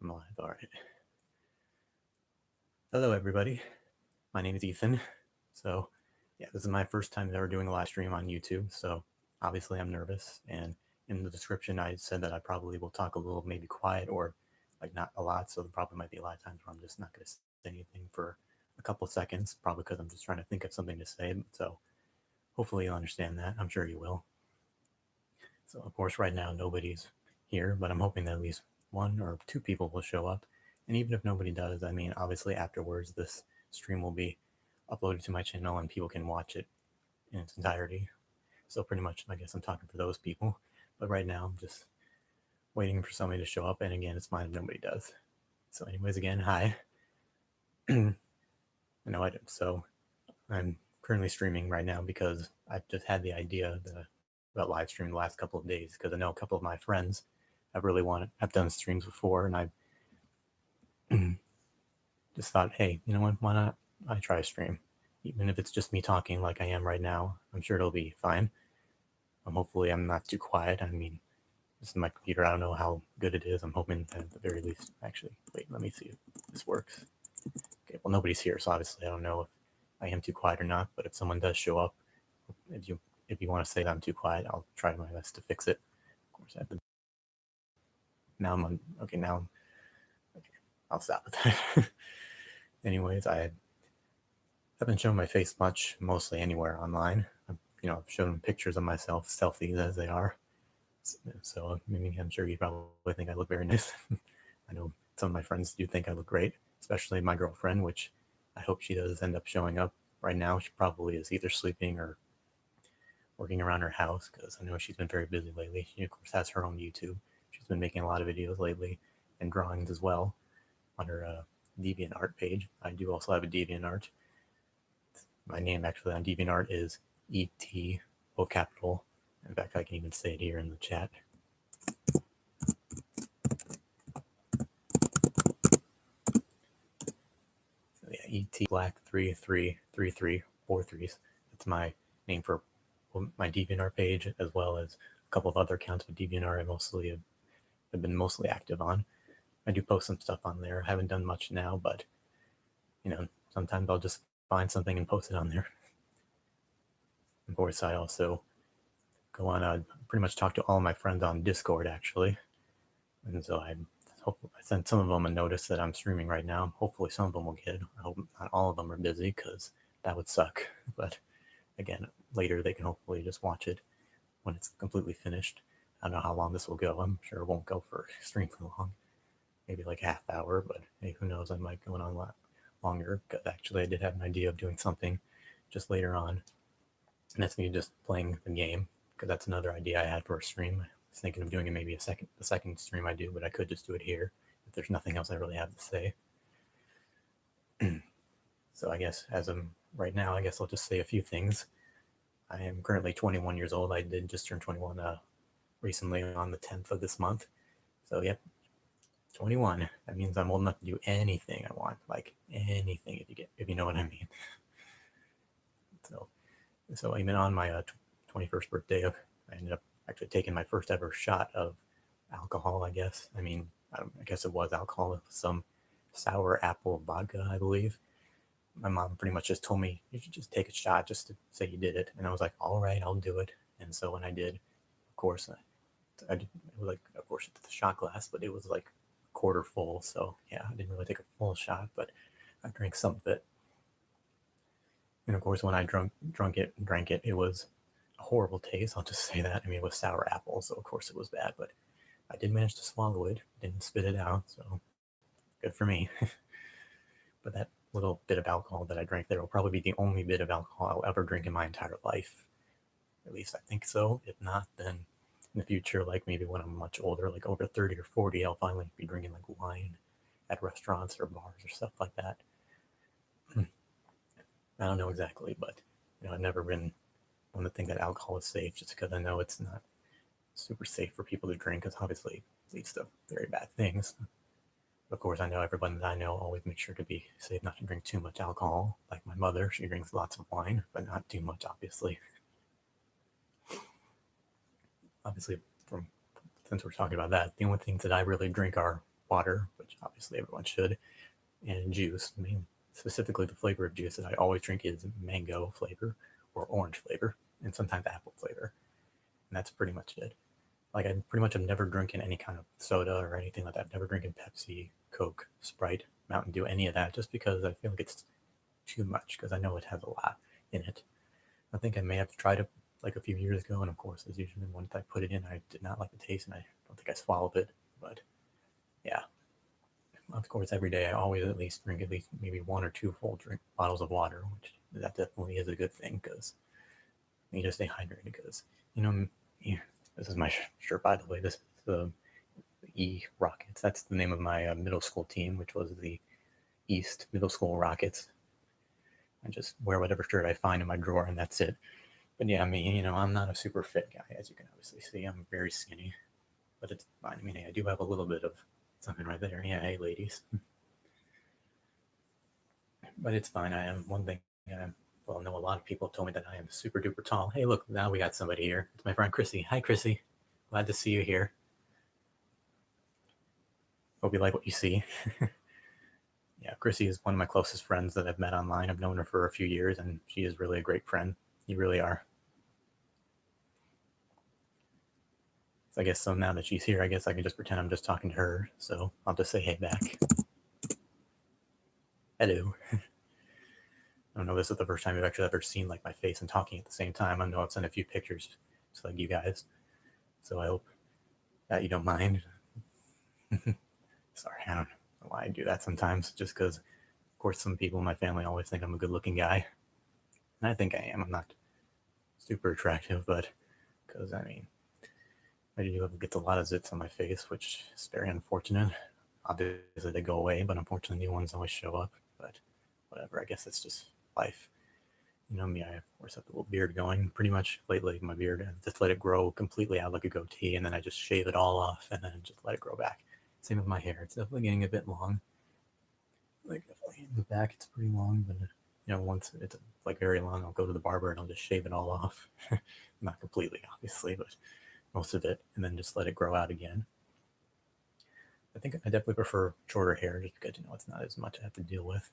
I'm live. All right. Hello, everybody. My name is Ethan. So, yeah, this is my first time ever doing a live stream on YouTube. So, obviously, I'm nervous. And in the description, I said that I probably will talk a little, maybe quiet or like not a lot. So, there probably might be a lot of times where I'm just not going to say anything for a couple seconds, probably because I'm just trying to think of something to say. So, hopefully, you'll understand that. I'm sure you will. So, of course, right now, nobody's here, but I'm hoping that at least one or two people will show up. And even if nobody does, I mean, obviously, afterwards, this stream will be uploaded to my channel and people can watch it in its entirety. So, pretty much, I guess I'm talking for those people. But right now, I'm just waiting for somebody to show up. And again, it's fine if nobody does. So, anyways, again, hi. No, I didn't. So, I'm currently streaming right now because I've just had the idea about live streaming the last couple of days because I know a couple of my friends have done streams before, and I just thought, hey, you know what? Why not? I try a stream, even if it's just me talking like I am right now. I'm sure it'll be fine. Hopefully, I'm not too quiet. I mean, this is my computer. I don't know how good it is. I'm hoping that at the very least, actually, wait, let me see if this works. Okay, well, nobody's here, so obviously, I don't know if I am too quiet or not. But if someone does show up, if you want to say that I'm too quiet, I'll try my best to fix it. Of course, I have to. Now I'm on. Okay, now okay, I'll stop with that. Anyways, I haven't shown my face much, mostly anywhere online. I've shown pictures of myself, selfies as they are. So maybe I'm sure you probably think I look very nice. I know some of my friends do think I look great, especially my girlfriend, which I hope she does end up showing up. Right now, she probably is either sleeping or working around her house because I know she's been very busy lately. She, of course, has her own YouTube. She's been making a lot of videos lately and drawings as well on her DeviantArt page. I do also have a DeviantArt. My name actually on DeviantArt is ET, both capital. In fact, I can even say it here in the chat. So yeah, ET Black 333343. That's my name for my DeviantArt page, as well as a couple of other accounts with DeviantArt have been mostly active on. I do post some stuff on there. I haven't done much now, but sometimes I'll just find something and post it on there. Of course, I also go on, pretty much talk to all my friends on Discord, actually. And so I sent some of them a notice that I'm streaming right now. Hopefully some of them will get it. I hope not all of them are busy because that would suck. But again, later they can hopefully just watch it when it's completely finished. I don't know how long this will go. I'm sure it won't go for extremely long. Maybe like half hour, but hey, who knows? I might go on a lot longer. Because actually, I did have an idea of doing something just later on. And that's me just playing the game, because that's another idea I had for a stream. I was thinking of doing it maybe the second stream I do, but I could just do it here if there's nothing else I really have to say. So I guess as of right now, I guess I'll just say a few things. I am currently 21 years old. I did just turn 21 recently on the 10th of this month. So yep, 21. That means I'm old enough to do anything I want, like anything, if you know what I mean. So even on my 21st birthday, I ended up actually taking my first ever shot of alcohol, I guess. I mean, I guess it was alcohol, some sour apple vodka, I believe. My mom pretty much just told me, you should just take a shot just to say you did it. And I was like, all right, I'll do it. And so when I did, of course, I did, it was like, of course, it's the shot glass, but it was like a quarter full. So yeah, I didn't really take a full shot, but I drank some of it. And of course, when I drank it, it was a horrible taste. I'll just say that. I mean, it was sour apple, so of course it was bad. But I did manage to swallow it, didn't spit it out, so good for me. But that little bit of alcohol that I drank there will probably be the only bit of alcohol I'll ever drink in my entire life. At least I think so. If not, then in the future, like maybe when I'm much older, like over 30 or 40, I'll finally be drinking like wine at restaurants or bars or stuff like that. I don't know exactly, but I've never been one to think that alcohol is safe, just because I know it's not super safe for people to drink, because obviously it leads to very bad things. Of course, I know everyone that I know always makes sure to be safe not to drink too much alcohol. Like my mother, she drinks lots of wine, but not too much, obviously. Obviously, since we're talking about that, the only things that I really drink are water, which obviously everyone should, and juice. I mean, specifically the flavor of juice that I always drink is mango flavor or orange flavor, and sometimes apple flavor. And that's pretty much it. Like, I pretty much have never drinking any kind of soda or anything like that. I've never drinking Pepsi, Coke, Sprite, Mountain Dew, any of that, just because I feel like it's too much, because I know it has a lot in it. I think I may have tried it like a few years ago, and of course, as usual, once I put it in, I did not like the taste, and I don't think I swallowed it. But yeah, of course, every day I always at least drink at least maybe 1 or 2 full drink bottles of water, which that definitely is a good thing, because you need to stay hydrated. Because yeah, this is my shirt, by the way. This is the E Rockets. That's the name of my middle school team, which was the East Middle School Rockets. I just wear whatever shirt I find in my drawer, and that's it. But yeah, I mean, I'm not a super fit guy, as you can obviously see. I'm very skinny, but it's fine. I mean, hey, I do have a little bit of something right there. Yeah, hey, ladies. But it's fine. I am one thing. Well, no, a lot of people told me that I am super duper tall. Hey, look, now we got somebody here. It's my friend Chrissy. Hi, Chrissy. Glad to see you here. Hope you like what you see. Yeah, Chrissy is one of my closest friends that I've met online. I've known her for a few years, and she is really a great friend. You really are. So I guess so now that she's here, I guess I can just pretend I'm just talking to her. So I'll just say hey back. Hello. I don't know, this is the first time you've actually ever seen like my face and talking at the same time. I know I've sent a few pictures to like you guys. So I hope that you don't mind. Sorry, I don't know why I do that sometimes. Just because, of course, some people in my family always think I'm a good looking guy. And I think I am. I'm not super attractive, but because, I mean, I do get a lot of zits on my face, which is very unfortunate. Obviously, they go away, but unfortunately, new ones always show up. But whatever, I guess it's just life. You know me, I of course have a little beard going. Pretty much lately, my beard, I just let it grow completely out like a goatee, and then I just shave it all off, and then just let it grow back. Same with my hair; it's definitely getting a bit long. Like definitely in the back, it's pretty long, but once it's like very long, I'll go to the barber and I'll just shave it all off. Not completely, obviously, but most of it, and then just let it grow out again. I think I definitely prefer shorter hair just because it's not as much I have to deal with.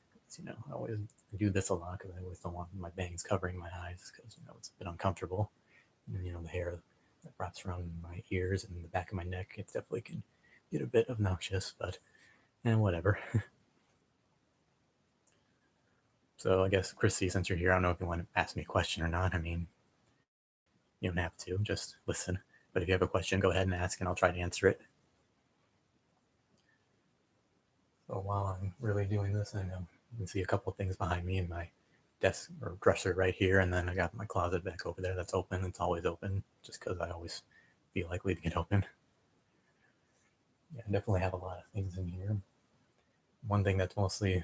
I always do this a lot because I always don't want my bangs covering my eyes because it's a bit uncomfortable. And the hair that wraps around my ears and the back of my neck, it definitely can get a bit obnoxious, but whatever. So I guess Chrissy, since you're here, I don't know if you want to ask me a question or not. I mean, you don't have to, just listen. But if you have a question, go ahead and ask, and I'll try to answer it. So while I'm really doing this, I know you can see a couple of things behind me in my desk or dresser right here, and then I got my closet back over there that's open. It's always open, just because I always feel like leaving it open. Yeah, I definitely have a lot of things in here. One thing that's mostly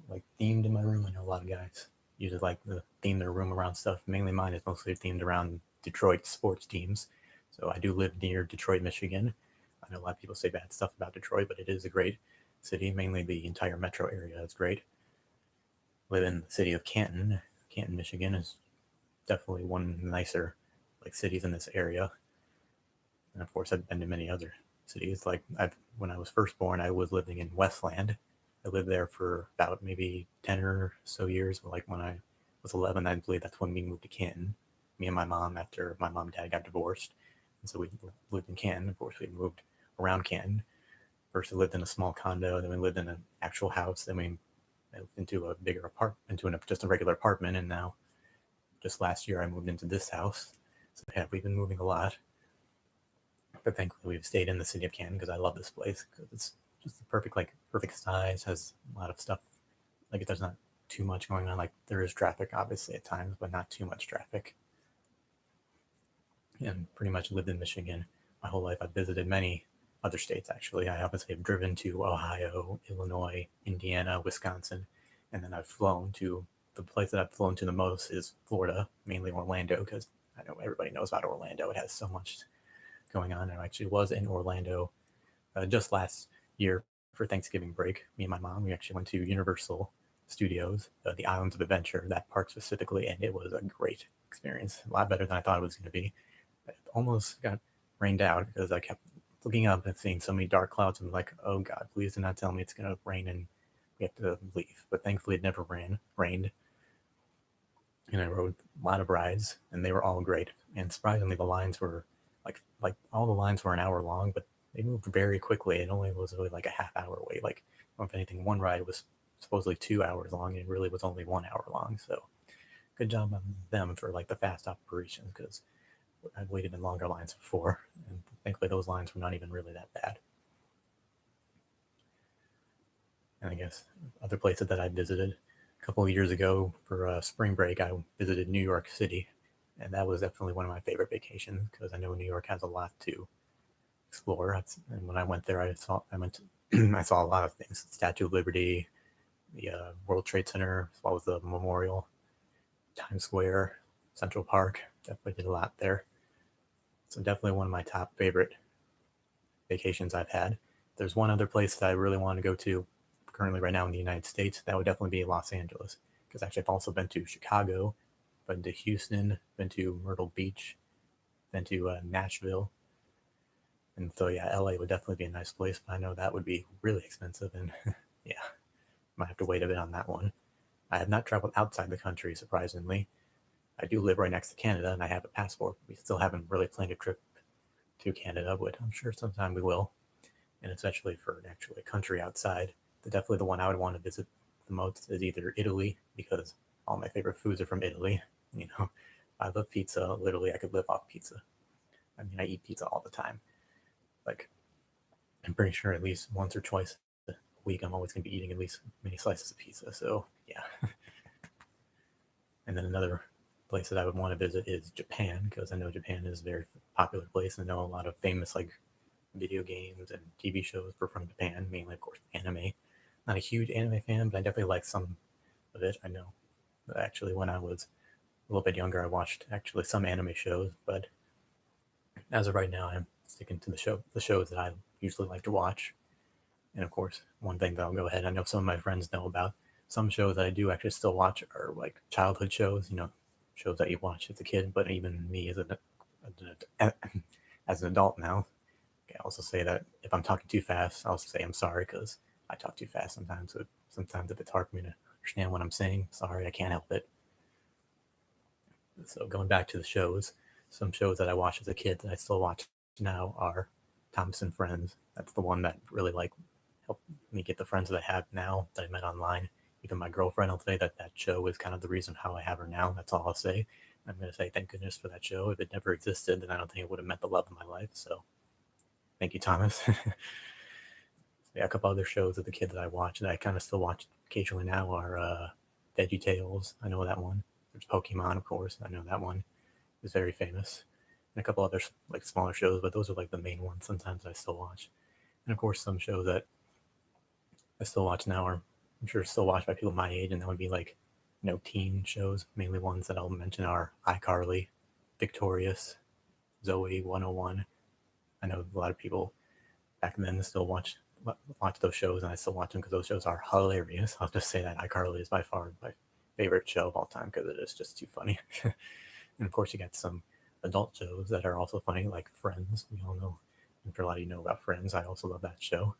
like themed in my room, I know a lot of guys usually like to theme their room around stuff. Mainly mine is mostly themed around Detroit sports teams. So I do live near Detroit, Michigan. I know a lot of people say bad stuff about Detroit, but it is a great city. Mainly the entire metro area is great. Live in the city of Canton. Canton, Michigan is definitely one of the nicer like cities in this area. And of course, I've been to many other cities. Like when I was first born, I was living in Westland. I lived there for about maybe 10 or so years. Like when I was 11, I believe that's when we moved to Canton. Me and my mom, after my mom and dad got divorced. And so we lived in Canton. Of course, we moved around Canton. First, we lived in a small condo. Then we lived in an actual house. Then we moved into a bigger apartment, just a regular apartment. And now, just last year, I moved into this house. So yeah, we've been moving a lot. But thankfully, we've stayed in the city of Canton because I love this place because it's just the perfect size. Has a lot of stuff. Like there's not too much going on. Like there is traffic, obviously at times, but not too much traffic. And pretty much lived in Michigan my whole life. I've visited many other states actually. I obviously have driven to Ohio, Illinois, Indiana, Wisconsin, and then I've flown to the place that I've flown to the most is Florida, mainly Orlando, because I know everybody knows about Orlando. It has so much going on. And I actually was in Orlando just last year for Thanksgiving break. Me and my mom, we actually went to Universal Studios, the Islands of Adventure, that park specifically, and it was a great experience. A lot better than I thought it was going to be. It almost got rained out because I kept looking up and seeing so many dark clouds. I'm like, oh God, please do not tell me it's going to rain and we have to leave. But thankfully, it never rained. And I rode a lot of rides, and they were all great. And surprisingly, the lines were like all the lines were an hour long, but they moved very quickly. It only was really like a half hour wait. Like, if anything, one ride was supposedly 2 hours long, and it really was only 1 hour long. So, good job on them for like the fast operations, because I've waited in longer lines before, and thankfully those lines were not even really that bad. And I guess other places that I visited a couple of years ago for spring break, I visited New York City, and that was definitely one of my favorite vacations because I know New York has a lot to explore. And when I went there, I saw a lot of things: Statue of Liberty, the World Trade Center, as well as the Memorial, Times Square, Central Park. Definitely did a lot there. So definitely one of my top favorite vacations I've had. There's one other place that I really want to go to currently right now in the United States. That would definitely be Los Angeles, because actually I've also been to Chicago, been to Houston, been to Myrtle Beach, been to Nashville. And so yeah, LA would definitely be a nice place, but I know that would be really expensive, and yeah, might have to wait a bit on that one. I have not traveled outside the country, surprisingly. I do live right next to Canada, and I have a passport. We still haven't really planned a trip to Canada, but I'm sure sometime we will. And especially for actually a country outside, definitely the one I would want to visit the most is either Italy, because all my favorite foods are from Italy. You know, I love pizza. Literally, I could live off pizza. I mean, I eat pizza all the time. Like, I'm pretty sure at least once or twice a week, I'm always going to be eating at least many slices of pizza. So, yeah. And then another place that I would want to visit is Japan, because I know Japan is a very popular place. I know a lot of famous like video games and TV shows were from Japan, mainly of course anime. Not a huge anime fan, but I definitely like some of it. I know actually when I was a little bit younger, I watched actually some anime shows, but as of right now, I'm sticking to the shows that I usually like to watch. And of course, one thing that I'll go ahead, I know some of my friends know about, some shows that I do actually still watch are like childhood shows, shows that you watch as a kid, but even me as an adult now, I also say that if I'm talking too fast, I'll say I'm sorry, because I talk too fast sometimes. So sometimes if it's hard for me to understand what I'm saying, sorry, I can't help it. So going back to the shows, some shows that I watched as a kid that I still watch now are Thomas and Friends. That's the one that really like helped me get the friends that I have now that I met online. Even my girlfriend will say that show is kind of the reason how I have her now. That's all I'll say. I'm going to say thank goodness for that show. If it never existed, then I don't think it would have met the love of my life. So thank you, Thomas. Yeah, a couple other shows of the kid that I watch that I kind of still watch occasionally now are Veggie Tales. I know that one. There's Pokemon, of course. I know that one is very famous. And a couple other like smaller shows, but those are like the main ones. Sometimes I still watch, and of course some shows that I still watch now are I'm sure still watched by people my age, and that would be like teen shows. Mainly ones that I'll mention are iCarly, Victorious, Zoe 101. I know a lot of people back then still watch those shows, and I still watch them because those shows are hilarious. I'll just say that iCarly is by far my favorite show of all time because it is just too funny. And of course, you got some adult shows that are also funny, like Friends. We all know, I'm sure a lot of you know about Friends. I also love that show.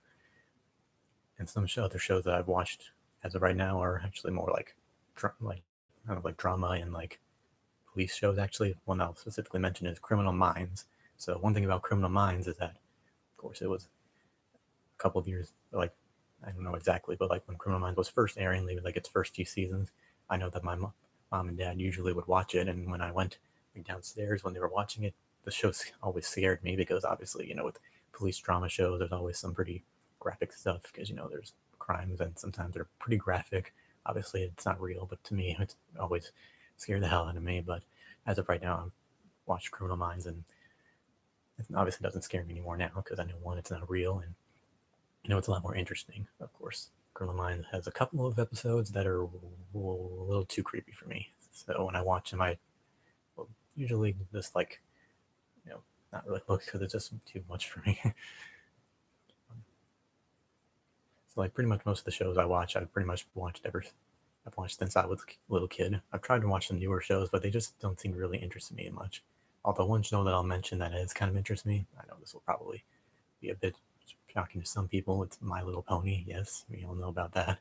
And some other shows that I've watched as of right now are actually more like kind of like drama and like police shows. Actually, one I'll specifically mention is Criminal Minds. So one thing about Criminal Minds is that, of course, it was a couple of years, like I don't know exactly, but like when Criminal Minds was first airing, like its first few seasons, I know that my mom and dad usually would watch it, and when I went downstairs when they were watching it, the show always scared me because obviously, with police drama shows, there's always some pretty graphic stuff because there's crimes and sometimes they're pretty graphic. Obviously, it's not real, but to me, it's always scared the hell out of me. But as of right now, I've watched Criminal Minds, and it obviously doesn't scare me anymore now because I know one, it's not real, and it's a lot more interesting. Of course, Criminal Minds has a couple of episodes that are a little too creepy for me. So when I watch them, I will usually just like, not really look because it's just too much for me. So like pretty much most of the shows I watch, I've pretty much I've watched since I was a little kid. I've tried to watch some newer shows, but they just don't seem to really interest me much. Although one show that I'll mention that has kind of interests me, I know this will probably be a bit shocking to some people. It's My Little Pony. Yes, we all know about that.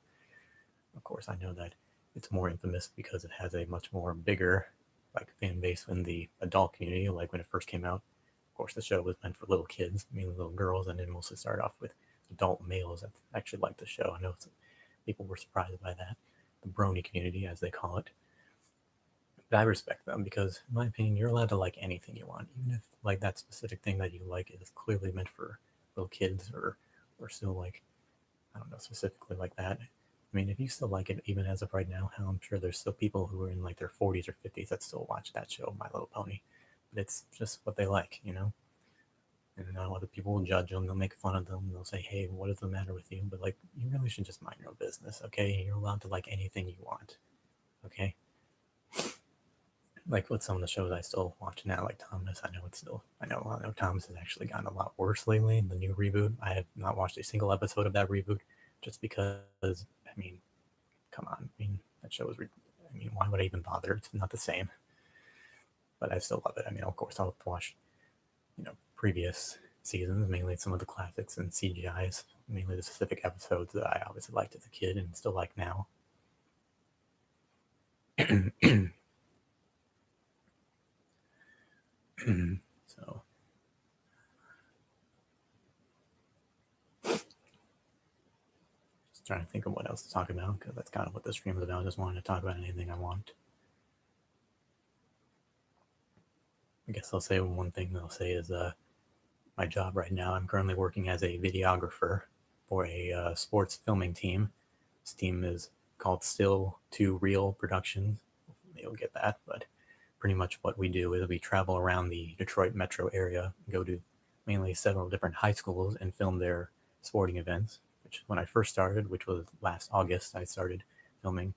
Of course, I know that it's more infamous because it has a much more bigger like fan base in the adult community. Like when it first came out, of course, the show was meant for little kids, mainly little girls, and it mostly started off with adult males that actually liked the show. I know people were surprised by that. The brony community, as they call it. But I respect them because, in my opinion, you're allowed to like anything you want, even if like that specific thing that you like is clearly meant for little kids or still like I don't know specifically like that. I mean, if you still like it, even as of right now, hell, I'm sure there's still people who are in like their 40s or 50s that still watch that show, My Little Pony. But it's just what they like, you know? And now other people will judge them, they'll make fun of them, they'll say, hey, what is the matter with you? But like, you really should just mind your own business, okay? You're allowed to like anything you want, okay? Like with some of the shows I still watch now, like Thomas, I know Thomas has actually gotten a lot worse lately. The new reboot, I have not watched a single episode of that reboot just because, I mean, come on. I mean, that show was. I mean, why would I even bother? It's not the same. But I still love it. I mean, of course, I'll watch, previous seasons, mainly some of the classics and CGIs, mainly the specific episodes that I obviously liked as a kid and still like now. So, just trying to think of what else to talk about because that's kind of what this stream is about. I just wanted to talk about anything I want. I guess I'll say one thing that I'll say is my job right now. I'm currently working as a videographer for a sports filming team. This team is called Still to Real Productions. You'll get that, but pretty much what we do is we travel around the Detroit metro area, go to mainly several different high schools and film their sporting events. Which, when I first started, which was last August, I started filming.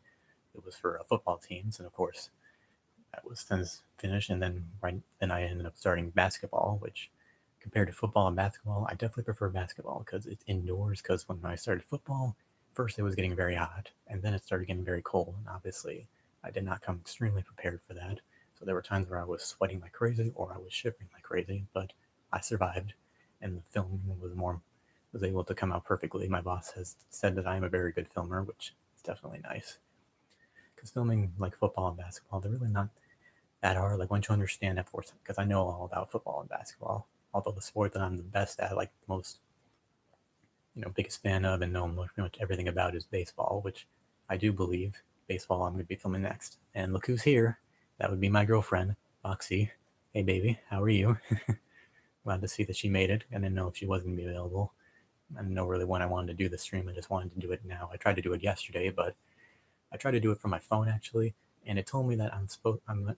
It was for football teams, and of course, that was since finished. And then I ended up starting basketball, which compared to football and basketball, I definitely prefer basketball because it's indoors. Because when I started football, first it was getting very hot, and then it started getting very cold. And obviously, I did not come extremely prepared for that. So there were times where I was sweating like crazy or I was shivering like crazy, but I survived, and the film was able to come out perfectly. My boss has said that I am a very good filmer, which is definitely nice. Because filming like football and basketball, they're really not that hard. Like once you understand that force, because I know all about football and basketball, although the sport that I'm the best at, like most, biggest fan of and know pretty much everything about is baseball, which I do believe baseball I'm going to be filming next. And look who's here. That would be my girlfriend, Foxy. Hey, baby, how are you? Glad to see that she made it. I didn't know if she was going to be available. I didn't know really when I wanted to do the stream. I just wanted to do it now. I tried to do it yesterday, but I tried to do it from my phone actually, and it told me that I'm I'm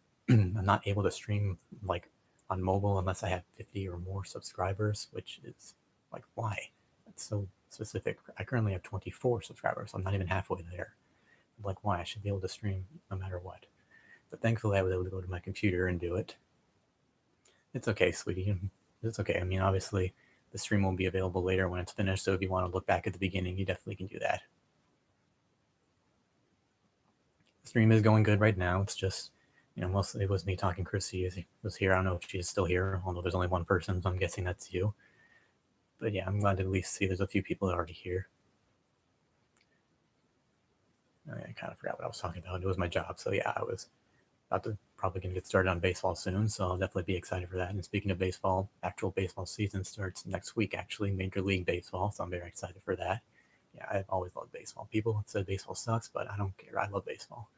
not able to stream like on mobile unless I have 50 or more subscribers, which is like why? That's so specific. I currently have 24 subscribers, so I'm not even halfway there. Like why? I should be able to stream no matter what. But thankfully, I was able to go to my computer and do it. It's okay, sweetie. It's okay. I mean, obviously, the stream will be available later when it's finished. So if you want to look back at the beginning, you definitely can do that. The stream is going good right now. It's just, mostly it was me talking. Chrissy was here. I don't know if she's still here, although there's only one person, so I'm guessing that's you. But yeah, I'm glad to at least see there's a few people already here. I kind of forgot what I was talking about. It was my job. So yeah, I was about to probably going to get started on baseball soon. So I'll definitely be excited for that. And speaking of baseball, actual baseball season starts next week, actually, Major League Baseball. So I'm very excited for that. Yeah, I've always loved baseball. People have said baseball sucks, but I don't care. I love baseball.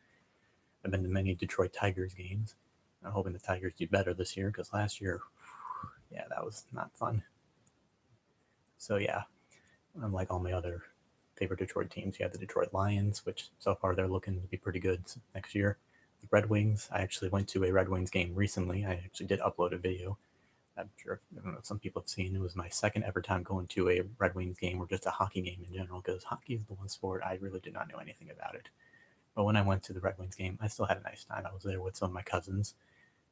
I've been to many Detroit Tigers games. I'm hoping the Tigers do better this year because last year, yeah, that was not fun. So yeah, unlike all my other favorite Detroit teams, you have the Detroit Lions, which so far they're looking to be pretty good next year. The Red Wings, I actually went to a Red Wings game recently. I actually did upload a video. I'm sure some people have seen. It was my second ever time going to a Red Wings game or just a hockey game in general because hockey is the one sport I really did not know anything about it. But when I went to the Red Wings game, I still had a nice time. I was there with some of my cousins.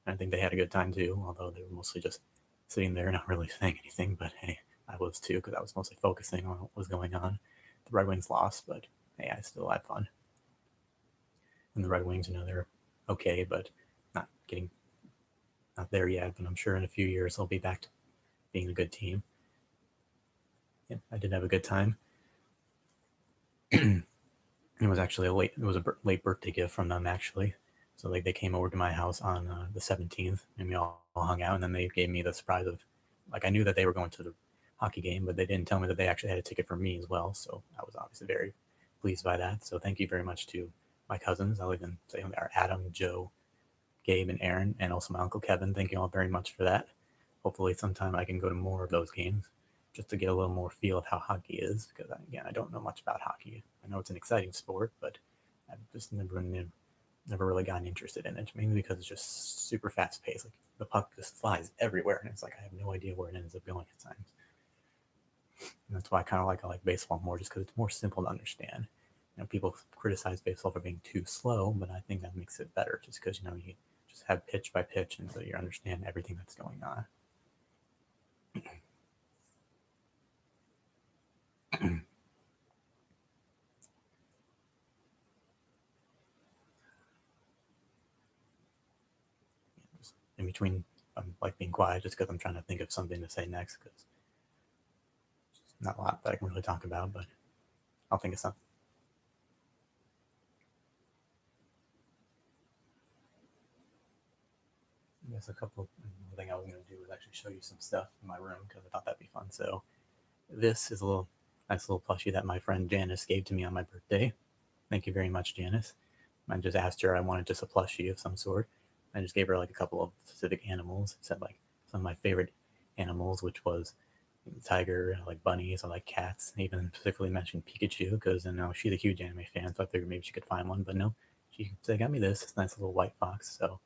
And I think they had a good time too, although they were mostly just sitting there, not really saying anything. But hey, I was too because I was mostly focusing on what was going on. The Red Wings lost, but hey, I still had fun. And the Red Wings, they're okay, but not getting not there yet. But I'm sure in a few years they'll be back to being a good team. I did have a good time. It was actually a late birthday gift from them actually. So like they came over to my house on the 17th, and we all hung out, and then they gave me the surprise of, like, I knew that they were going to the hockey game, but they didn't tell me that they actually had a ticket for me as well. So I was obviously very pleased by that. So thank you very much to my cousins. I'll even say are Adam, Joe, Gabe, and Aaron, and also my uncle Kevin. Thank you all very much for that. Hopefully sometime I can go to more of those games just to get a little more feel of how hockey is, because again, I don't know much about hockey. I know it's an exciting sport, but I've just never really gotten interested in it, mainly because it's just super fast paced. Like the puck just flies everywhere, and it's like I have no idea where it ends up going at times. And that's why I like baseball more, just because it's more simple to understand. People criticize baseball for being too slow, but I think that makes it better, just because you just have pitch by pitch, and so you understand everything that's going on. Just in between, I'm like being quiet just because I'm trying to think of something to say next, because not a lot that I can really talk about, but I'll think of something. I guess one thing I was going to do was actually show you some stuff in my room, because I thought that'd be fun. So this is a nice little plushie that my friend Janice gave to me on my birthday. Thank you very much, Janice. I just asked her I wanted just a plushie of some sort. I just gave her like a couple of specific animals. It said like some of my favorite animals, which was tiger, like bunnies, I like cats. I even specifically mentioned Pikachu because I know she's a huge anime fan, so I figured maybe she could find one. But no, she got me this nice little white fox. So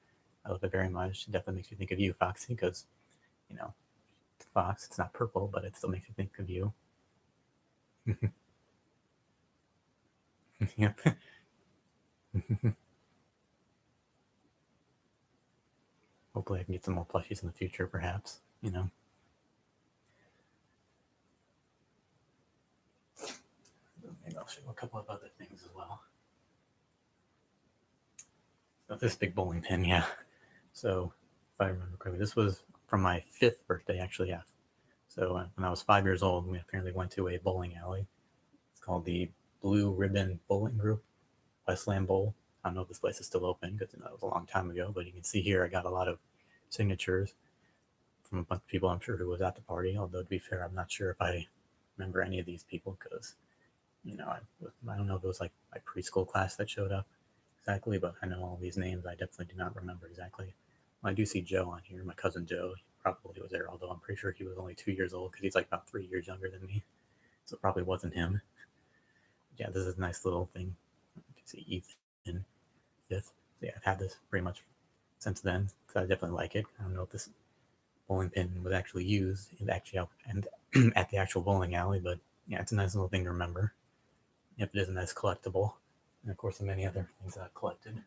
I love it very much. It definitely makes me think of you, Foxy, because you know, fox. It's not purple, but it still makes me think of you. Yep. Hopefully, I can get some more plushies in the future, perhaps. Maybe I'll show you a couple of other things as well. So this big bowling pin, yeah. So if I remember correctly, this was from my 5th birthday, actually. Yeah. So when I was 5 years old, we apparently went to a bowling alley. It's called the Blue Ribbon Bowling Group, Westland Bowl. I don't know if this place is still open because it was a long time ago, but you can see here I got a lot of signatures from a bunch of people I'm sure who was at the party. Although to be fair, I'm not sure if I remember any of these people because I don't know if it was like my preschool class that showed up exactly, but I know all these names. I definitely do not remember exactly. Well, I do see Joe on here, my cousin Joe. He probably was there, although I'm pretty sure he was only 2 years old because he's like about 3 years younger than me. So it probably wasn't him. Yeah, this is a nice little thing. You can see Ethan, 5th. So yeah, I've had this pretty much since then because I definitely like it. I don't know if this bowling pin was actually used and at the actual bowling alley, but yeah, it's a nice little thing to remember. Yep, it is a nice collectible. And of course, the many other things that I've collected.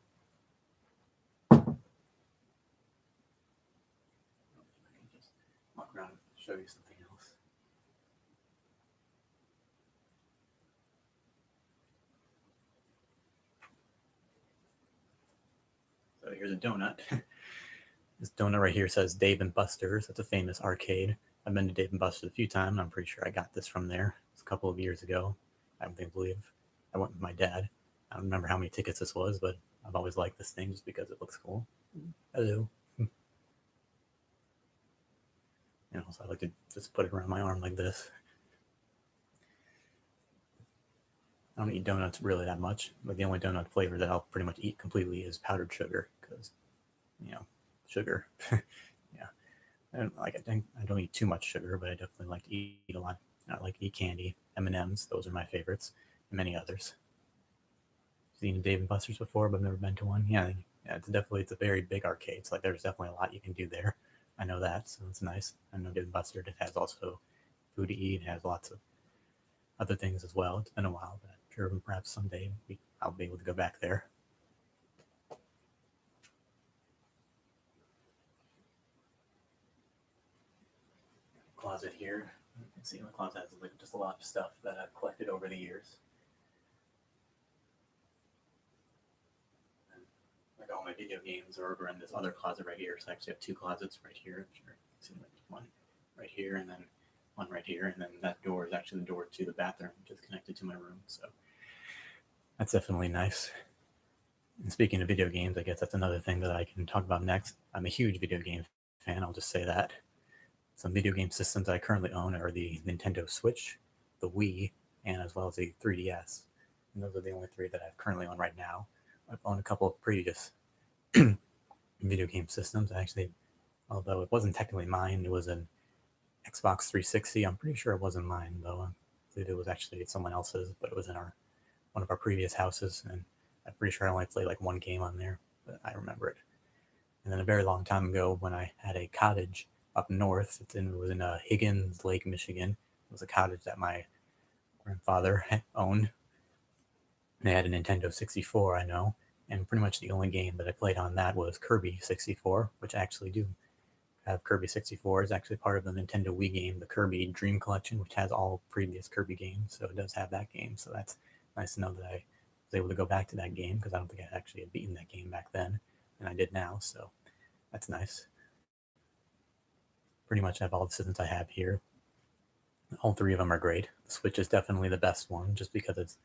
Just walk around and show you something else. So here's a donut. This donut right here says Dave and Buster's. It's a famous arcade. I've been to Dave and Buster's a few times. I'm pretty sure I got this from there. It's a couple of years ago. I don't believe I went with my dad. I don't remember how many tickets this was, but I've always liked this thing just because it looks cool. Hello. So I like to just put it around my arm like this. I don't eat donuts really that much. Like the only donut flavor that I'll pretty much eat completely is powdered sugar because, you know, sugar. Yeah. I don't eat too much sugar, but I definitely like to eat a lot. I like to eat candy, M&Ms. Those are my favorites, and many others. Seen Dave and Buster's before, but I've never been to one. Yeah, it's a very big arcade. So like there's definitely a lot you can do there. I know that, so it's nice. I know Dave and Buster's it has also food to eat. It has lots of other things as well. It's been a while, but I'm sure perhaps someday I'll be able to go back there. Closet here. You can see in the closet has like just a lot of stuff that I've collected over the years. And, like all my video games are over in this other closet right here. So I actually have two closets right here. I'm sure you can see one right here, and then one right here, and then that door is actually the door to the bathroom, which is connected to my room. So that's definitely nice. And speaking of video games, I guess that's another thing that I can talk about next. I'm a huge video game fan, I'll just say that. Some video game systems I currently own are the Nintendo Switch, the Wii, and as well as the 3DS. And those are the only three that I currently own right now. I've owned a couple of previous video game systems. Actually, although it wasn't technically mine, it was an Xbox 360. I'm pretty sure it wasn't mine, though. I believe it was actually someone else's, but it was in one of our previous houses, and I'm pretty sure I only played like one game on there, but I remember it. And then a very long time ago, when I had a cottage up north, it was in Higgins Lake, Michigan. It was a cottage that my grandfather owned. They had a Nintendo 64, I know, and pretty much the only game that I played on that was Kirby 64, which I actually do have. Kirby 64 is actually part of the Nintendo Wii game, the Kirby Dream Collection, which has all previous Kirby games, so it does have that game. So that's nice to know that I was able to go back to that game, because I don't think I actually had beaten that game back then, and I did now, so that's nice. Pretty much have all the systems I have here. All three of them are great. The Switch is definitely the best one, just because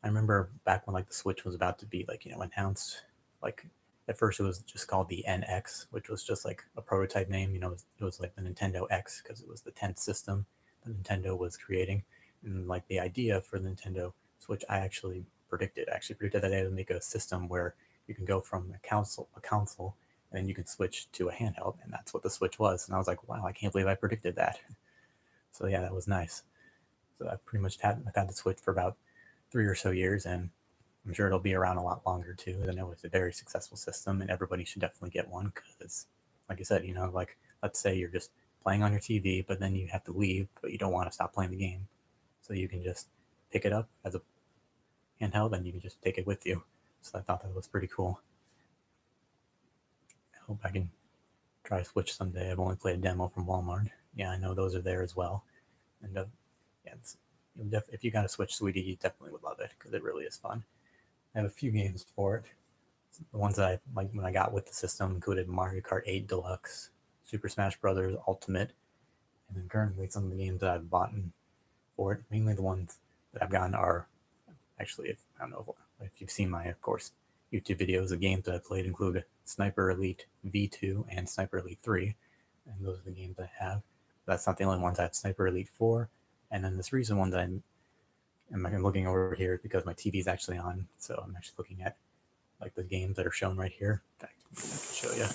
I remember back when like the Switch was about to be like, announced, like at first it was just called the NX, which was just like a prototype name. It was like the Nintendo X, because it was the 10th system that Nintendo was creating. And like the idea for the Nintendo Switch, I actually predicted that they would make a system where you can go from a console, and then you can switch to a handheld, and that's what the Switch was. And I was like, wow, I can't believe I predicted that. So yeah, that was nice. So I've had the Switch for about 3 or so years, and I'm sure it'll be around a lot longer too. I know it's a very successful system, and everybody should definitely get one, because, like I said, like let's say you're just playing on your TV, but then you have to leave, but you don't want to stop playing the game, so you can just pick it up as a handheld, and you can just take it with you. So I thought that was pretty cool. I hope I can try Switch someday. I've only played a demo from Walmart. Yeah, I know those are there as well, and yeah, if you got a Switch, sweetie, you definitely would love it, because it really is fun. I have a few games for it. The ones that I like when I got with the system included Mario Kart 8 Deluxe, Super Smash Bros. Ultimate, and then currently some of the games that I've bought for it. Mainly the ones that I've gotten are actually, I don't know if you've seen my, of course, YouTube videos. The games that I played include Sniper Elite V2 and Sniper Elite 3, and those are the games I have. That's not the only ones. I have Sniper Elite 4, and then this recent one that I'm looking over here because my TV is actually on, so I'm actually looking at like the games that are shown right here. In fact, I can show you.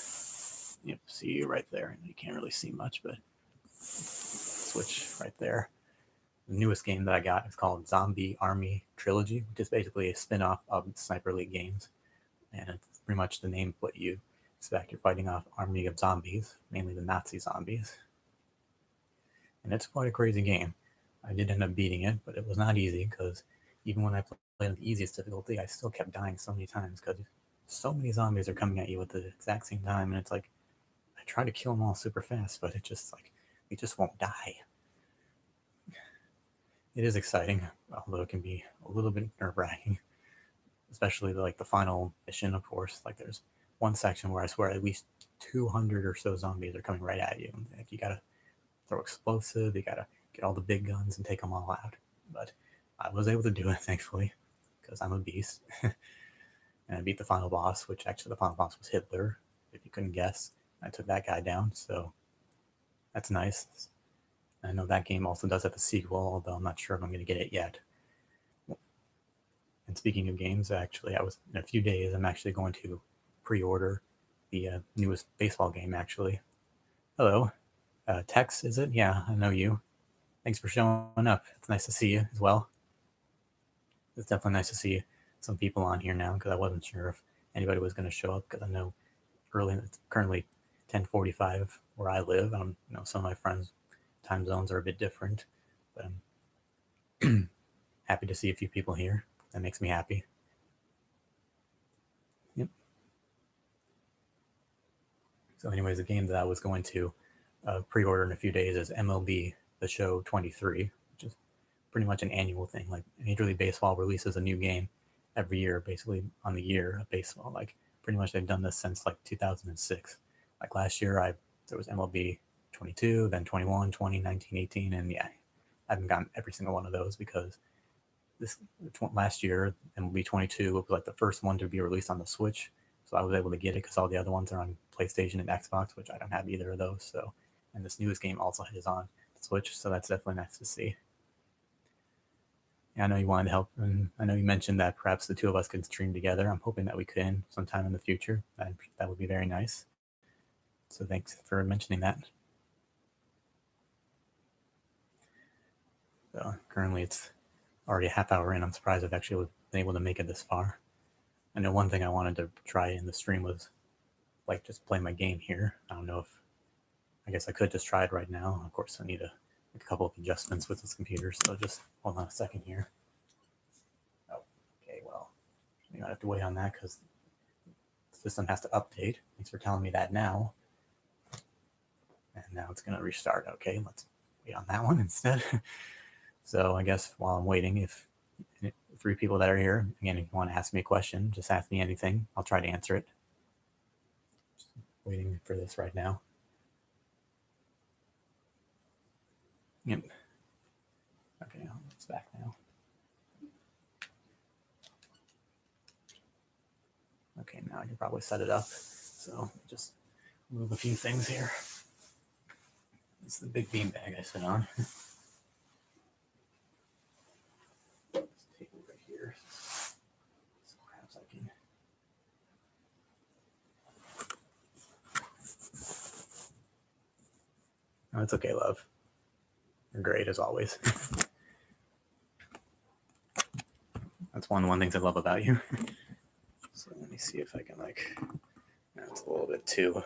Yep, see right there. You can't really see much, but switch right there. The newest game that I got is called Zombie Army Trilogy, which is basically a spin-off of Sniper Elite games, and it's pretty much the name what you expect. You're fighting off army of zombies, mainly the Nazi zombies, and it's quite a crazy game. I did end up beating it, but it was not easy, because even when I played on the easiest difficulty, I still kept dying so many times, because so many zombies are coming at you at the exact same time, and it's like I try to kill them all super fast, but it just won't die. It is exciting, although it can be a little bit nerve-wracking, especially like the final mission. Of course, like there's one section where I swear at least 200 or so zombies are coming right at you. Like you gotta throw explosive, you gotta get all the big guns and take them all out. But I was able to do it, thankfully, because I'm a beast. And I beat the final boss, which actually the final boss was Hitler, if you couldn't guess. I took that guy down, so that's nice. I know that game also does have a sequel, although I'm not sure if I'm going to get it yet. And speaking of games, actually, in a few days, I'm actually going to pre-order the newest baseball game, actually. Hello. Tex, is it? Yeah, I know you. Thanks for showing up. It's nice to see you as well. It's definitely nice to see some people on here now, because I wasn't sure if anybody was going to show up, because I know it's currently 10:45 where I live. Some of my friends' time zones are a bit different, but I'm happy to see a few people here. That makes me happy. Yep. So anyways, the game that I was going to pre-order in a few days is MLB The Show 23, which is pretty much an annual thing. Like Major League Baseball releases a new game every year, basically on the year of baseball. Like pretty much they've done this since like 2006. Like last year, there was MLB 22, then 21, 20, 19, 18, and yeah, I haven't gotten every single one of those because this last year MLB 22 was like the first one to be released on the Switch, so I was able to get it because all the other ones are on PlayStation and Xbox, which I don't have either of those. So, and this newest game also is on Switch, so that's definitely nice to see. Yeah, I know you wanted help, and I know you mentioned that perhaps the two of us could stream together. I'm hoping that we can sometime in the future. That would be very nice. So thanks for mentioning that. So currently it's already a half hour in. I'm surprised I've actually been able to make it this far. I know one thing I wanted to try in the stream was like just play my game here. I don't know if I guess I could just try it right now. Of course, I need to make a couple of adjustments with this computer, so just hold on a second here. Oh, okay, well, you might have to wait on that because the system has to update. Thanks for telling me that now. And now it's going to restart. Okay, let's wait on that one instead. So I guess while I'm waiting, if 3 people that are here, again, if you want to ask me a question, just ask me anything. I'll try to answer it. Just waiting for this right now. Yep. Okay, it's back now. Okay, now I can probably set it up. So just move a few things here. It's the big beanbag I sit on. This table right here. So perhaps I can. Oh, it's okay, love. You're great as always. That's one of the things I love about you. So let me see if I can it's a little bit too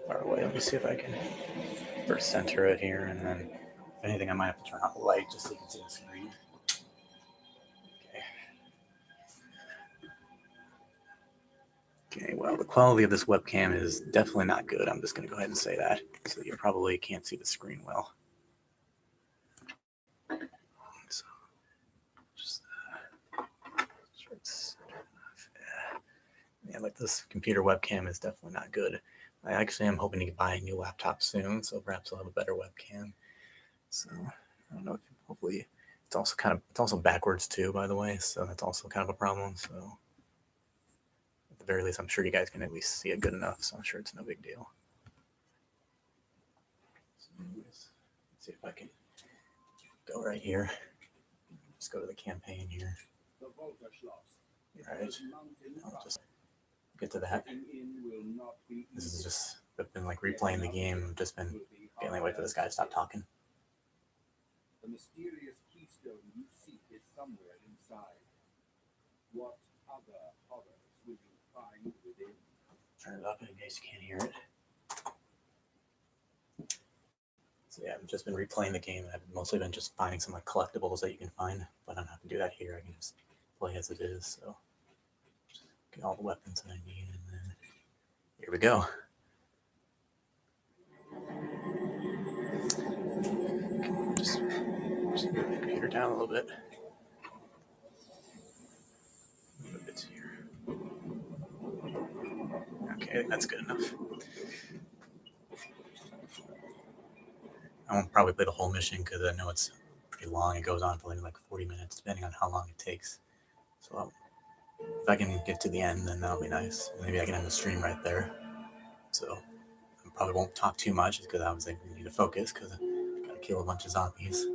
far away. Let me see if I can first center it here, and then if anything, I might have to turn off the light just so you can see the screen. Okay, well, the quality of this webcam is definitely not good. I'm just going to go ahead and say that. So you probably can't see the screen well. So just yeah, like this computer webcam is definitely not good. I actually am hoping to buy a new laptop soon, so perhaps I'll have a better webcam. So I don't know. Hopefully, it's also backwards too, by the way. So that's also kind of a problem. So at the very least, I'm sure you guys can at least see it good enough. So I'm sure it's no big deal. So anyways, let's see if I can go right here. Just go to the campaign here. Right. I'll just get to that. This is just, I've been like replaying the game. I've just been feeling wait for this guy to stop talking. The mysterious keystone you seek is somewhere inside. What other horrors will you find within? Turn it up in case you can't hear it. So yeah, I've just been replaying the game. I've mostly been just finding some like collectibles that you can find, but I don't have to do that here. I can just play as it is. So just get all the weapons that I need, and then here we go. Just move the computer down a little bit. Move it here. Okay, that's good enough. I won't probably play the whole mission because I know it's pretty long. It goes on for like 40 minutes, depending on how long it takes. So if I can get to the end, then that'll be nice. Maybe I can end the stream right there. So I probably won't talk too much because I was like, we need to focus because I gotta kill a bunch of zombies.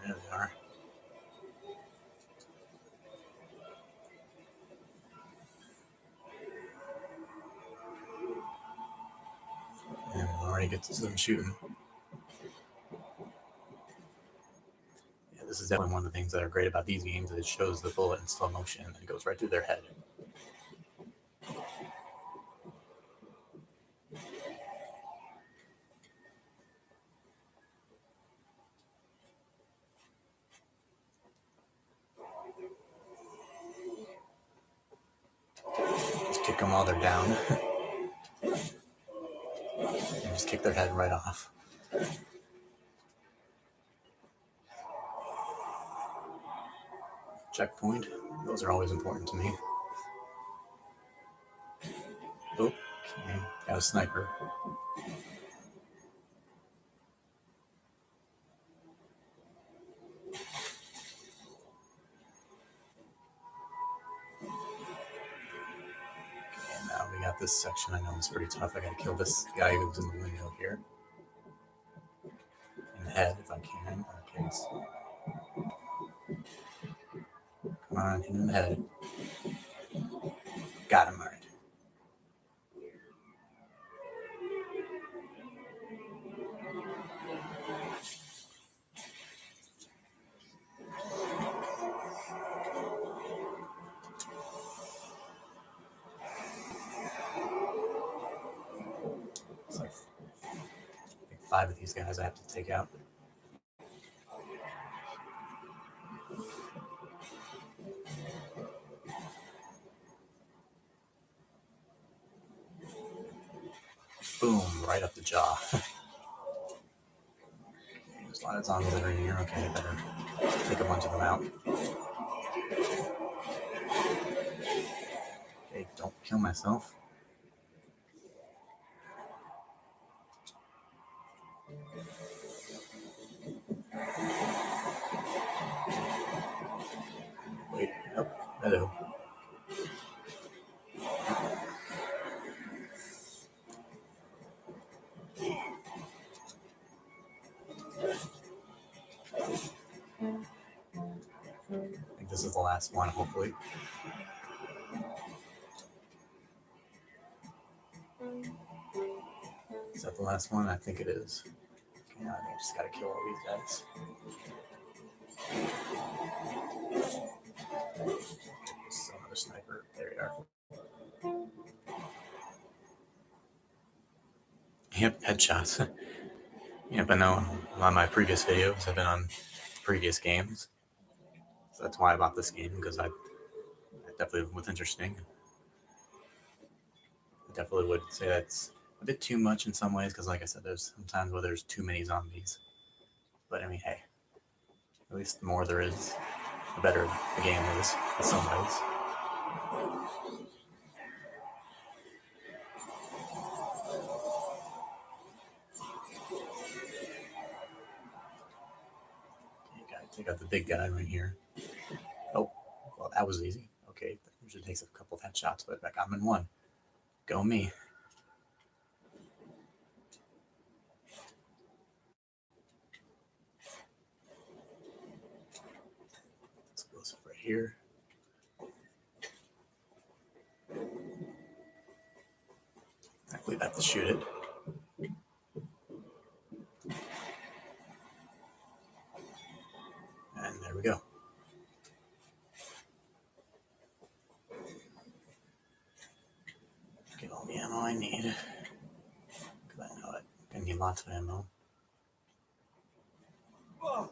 There they are. And we'll already get to them shooting. Yeah, this is definitely one of the things that are great about these games. It shows the bullet in slow motion and it goes right through their head. Just kick them while they're down. And just kick their head right off. checkpoint. Those are always important to me. Oh, okay, got a sniper. Okay, now we got this section. I know it's pretty tough. I gotta kill this guy who's in the window here. In the head, if I can. Okay, come on, hit him in the head. Got him, alright. It's like 5 of these guys I have to take out. Boom, right up the jaw. There's a lot of zombies that are in here. Okay, better take a bunch of them out. Okay, don't kill myself. Wait, oh, hello. I think this is the last one, hopefully. Is that the last one? I think it is. Okay, I think I just gotta kill all these guys. This is another sniper. There you are. Yep, headshots. Yep, I know a lot of my previous videos have been on previous games. So that's why I bought this game, because I definitely was interesting. I definitely would say that's a bit too much in some ways, because like I said, there's sometimes where there's too many zombies. But I mean, hey, at least the more there is, the better the game is in some ways. You gotta take out the big guy right here. Oh, well, that was easy. Okay, it usually takes a couple of headshots, but I got him in one. Go me. Explosive right here. I believe I have to shoot it. And there we go. Get all the ammo I need. Because I know it. I need lots of ammo. Oh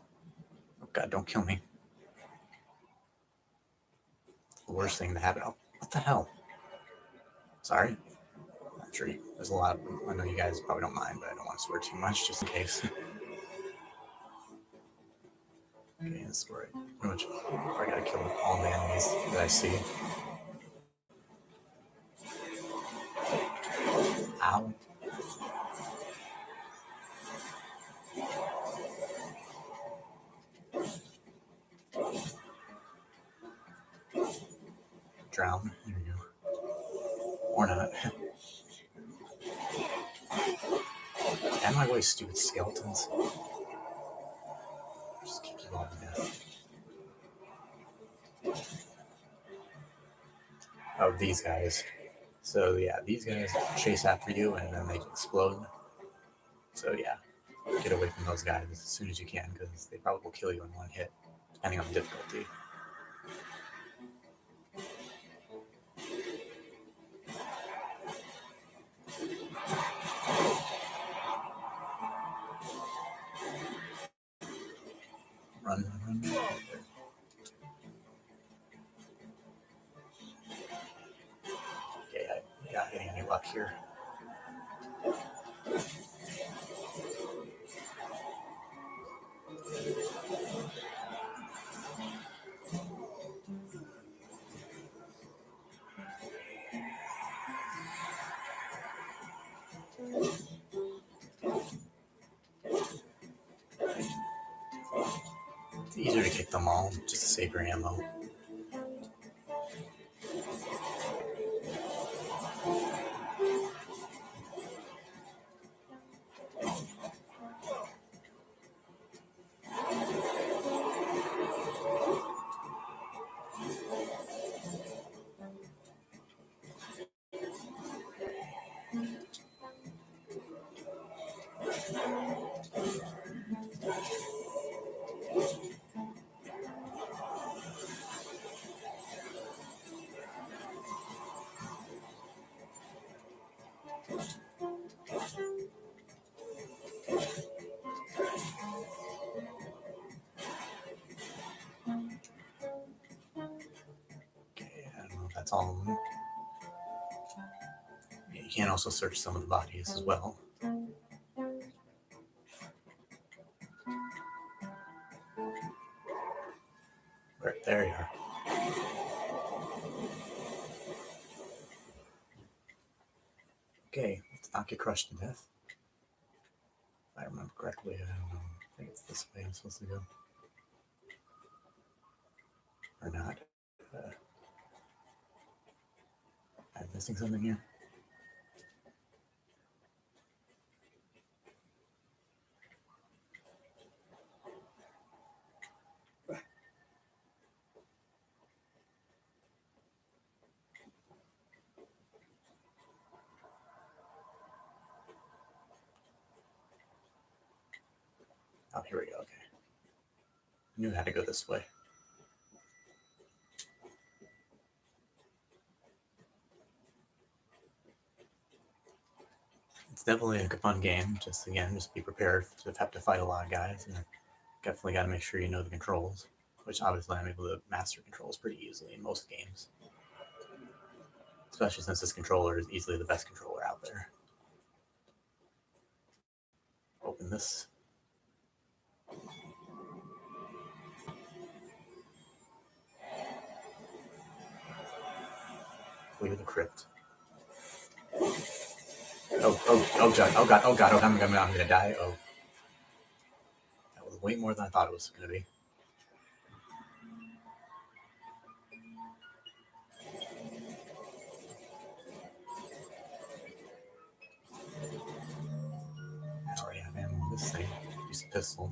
God, don't kill me. The worst thing to happen. Oh, what the hell? Sorry. I'm sure there's a lot of, I know you guys probably don't mind, but I don't want to swear too much just in case. Okay, this is where I pretty much I gotta kill all the enemies that I see. Ow. Drown. There you go. Or not. Out of my way, stupid skeletons. Just keep you all to death. Oh, these guys. So yeah, these guys chase after you and then they explode. So yeah, get away from those guys as soon as you can, because they probably will kill you in one hit, depending on the difficulty. Run, run, run. Okay, I'm not getting any luck here. easier to kick them all just to save your ammo. Okay, I don't know if that's all of them. You can also search some of the bodies as well. Right, there you are. Okay, let's not get crushed to death. If I remember correctly, I don't know. I think it's this way I'm supposed to go. Or not. I'm missing something here. Oh, here we go. Okay. I knew how to go this way. It's definitely a fun game. Just be prepared to have to fight a lot of guys. And definitely got to make sure you know the controls, which obviously I'm able to master controls pretty easily in most games. Especially since this controller is easily the best controller out there. Open this. Clear the crypt. Oh god, I'm gonna die. Oh. That was way more than I thought it was gonna be. I already have ammo on this thing. Use a pistol.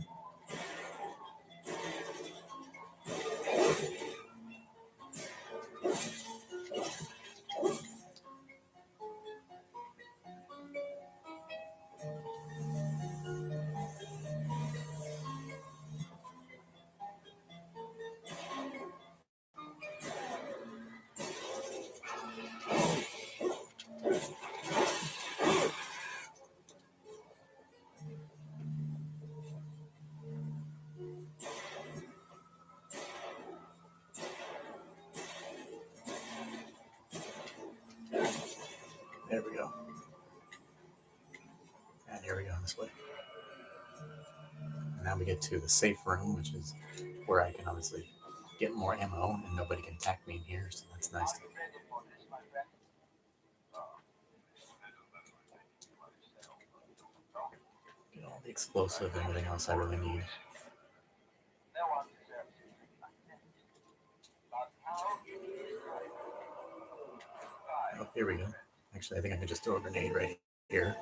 There we go. And here we go this way. And now we get to the safe room, which is where I can obviously get more ammo and nobody can attack me in here, so that's nice. Get all the explosive and everything else I really need. Oh, here we go. Actually, I think I can just throw a grenade right here.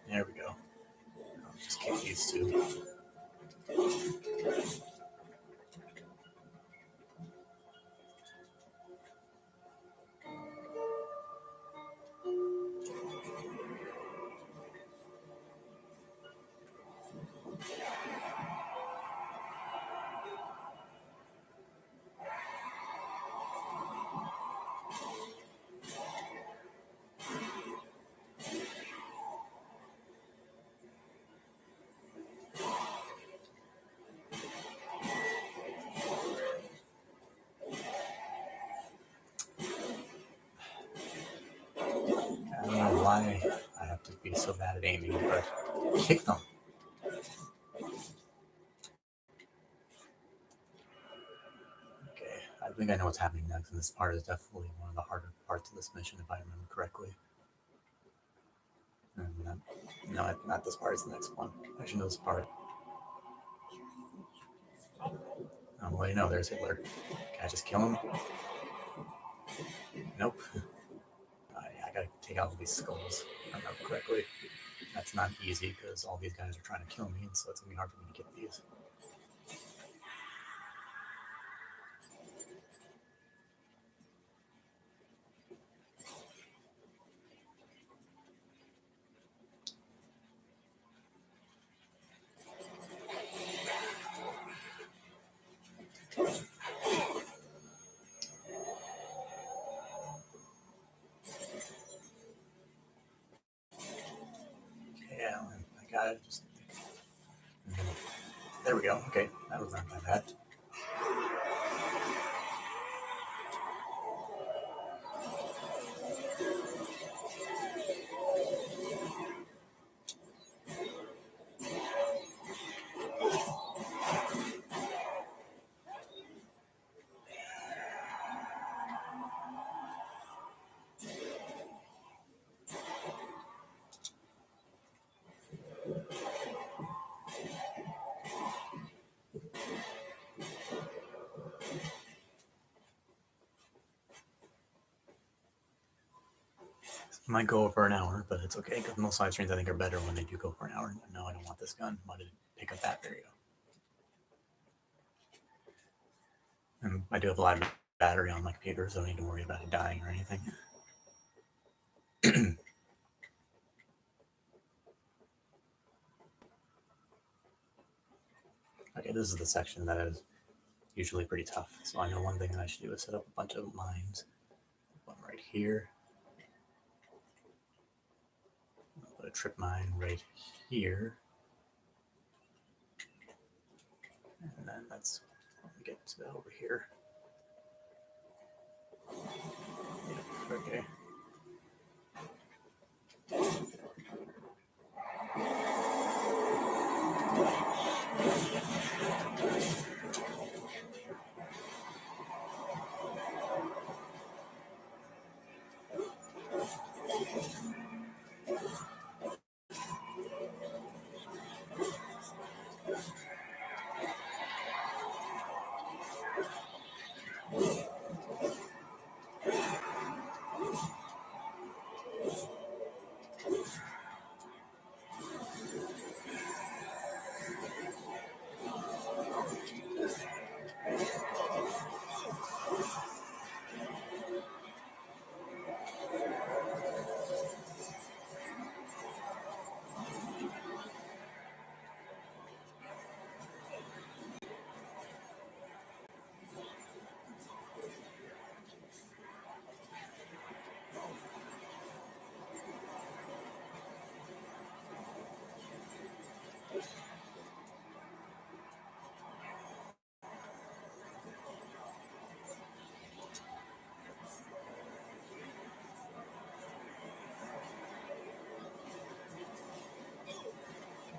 There we go. I'll just kick these two. I don't know why I have to be so bad at aiming, but kick them. Okay, I think I know what's happening next, and this part is definitely one of the harder parts of this mission, if I remember correctly. And No, not this part. It's the next one. I should know this part. Oh, wait, no, there's Hitler. Can I just kill him? Nope. I gotta take out all these skulls, if I remember correctly. That's not easy because all these guys are trying to kill me, and so it's gonna be hard for me to get these. Yeah, I got it. There we go. Okay, that was not that bad. It might go over an hour, but it's okay because most side streams I think are better when they do go for an hour. No, I don't want this gun. Why did it pick up that? There you go. And I do have a live battery on my computer, so I don't need to worry about it dying or anything. Okay, this is the section that is usually pretty tough. So I know one thing that I should do is set up a bunch of mines. One right here. I'll put a trip mine right here. And then that's when we get to over here. Yeah, okay.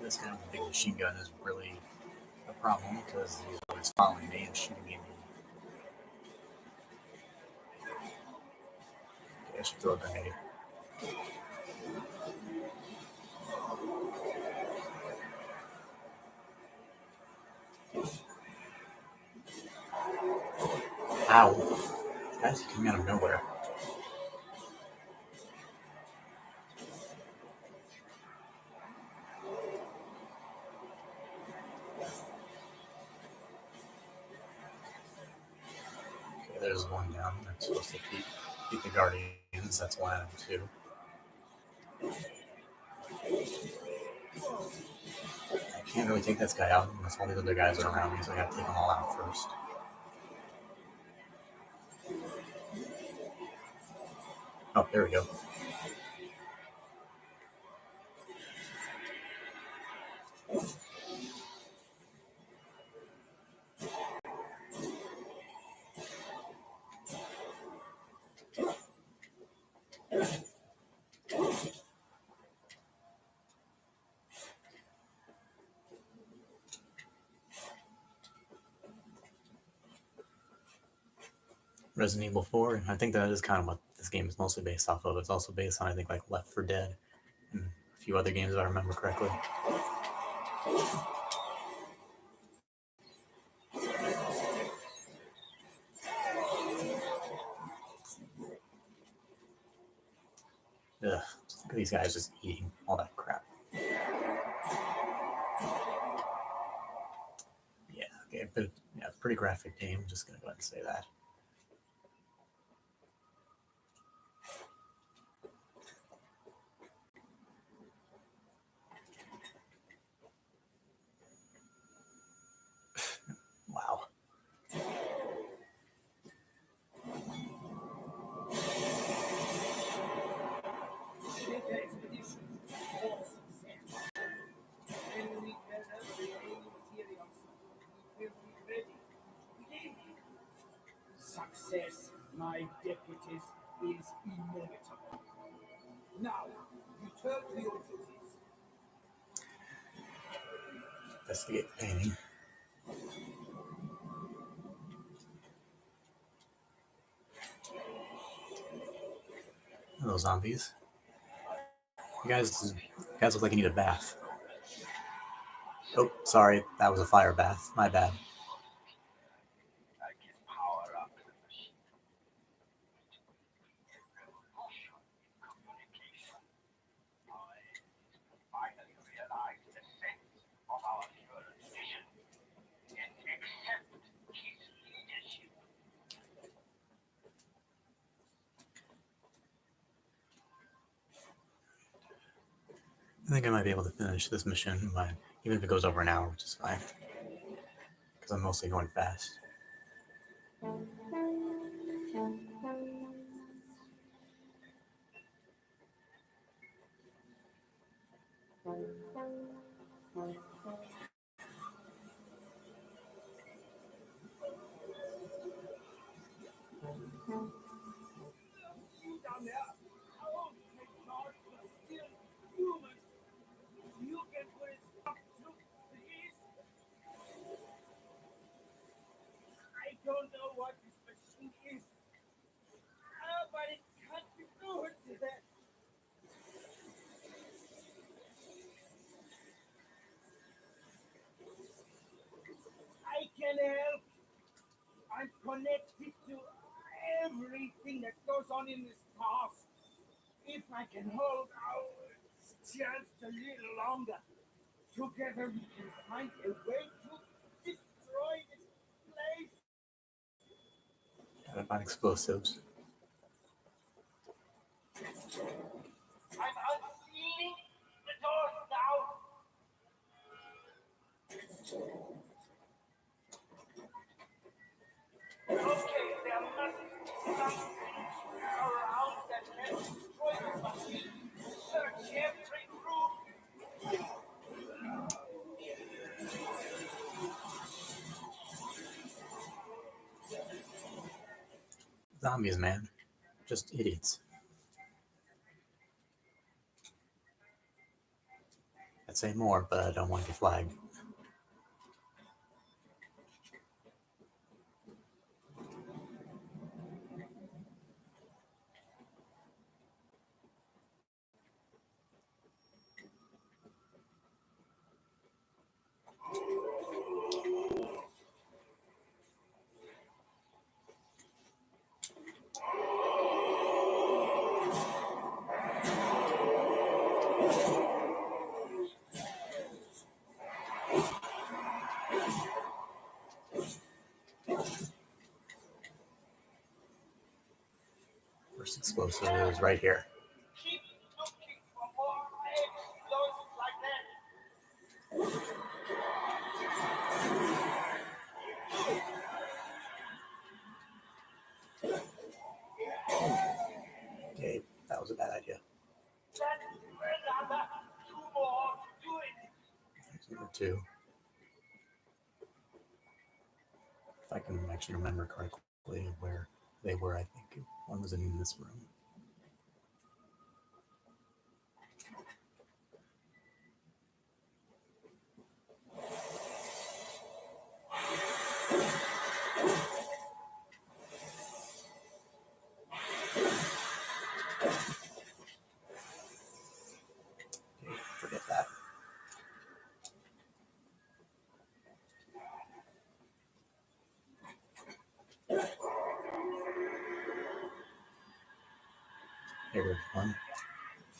This kind of big machine gun is really a problem because he's always following me and shooting me. Okay, I should throw a grenade. Ow! That's coming out of nowhere. Okay, there's one down. That's supposed to keep the Guardians. That's one out of two. I can't really take this guy out unless all the other guys are around me, so I gotta take them all out first. Oh, there we go. Resident Evil 4, and I think that is kind of what this game is mostly based off of. It's also based on, I think, like Left 4 Dead and a few other games if I remember correctly. Ugh, look at these guys just eating all that crap. Yeah, okay, but yeah, pretty graphic game. I'm just gonna go ahead and say that. Wow. Success, my deputies, is inevitable. Now, return to your duties. Investigate the painting. Hello, zombies. You guys look like you need a bath. Oh, sorry, that was a fire bath. My bad. I think I might be able to finish this mission, but even if it goes over an hour, which is fine, because I'm mostly going fast. You down there, how make Lord still human? You can put it up to please. I don't know what this machine is, but it can't be good. I can help. I'm connected to everything that goes on in this task. If I can hold our chance a little longer, together we can find a way to destroy this place. Gotta find explosives. I'm unsealing the doors now. Okay, there must be something around that can destroy the machine. Search every room. Zombies, man. Just idiots. I'd say more, but I don't want to get flagged. First explosive is right here. Keep looking for more explosions like that. Okay, that was a bad idea. That's another two more to do it. There's number two. If I can actually remember correctly where they were, I think one was in this room. hear one.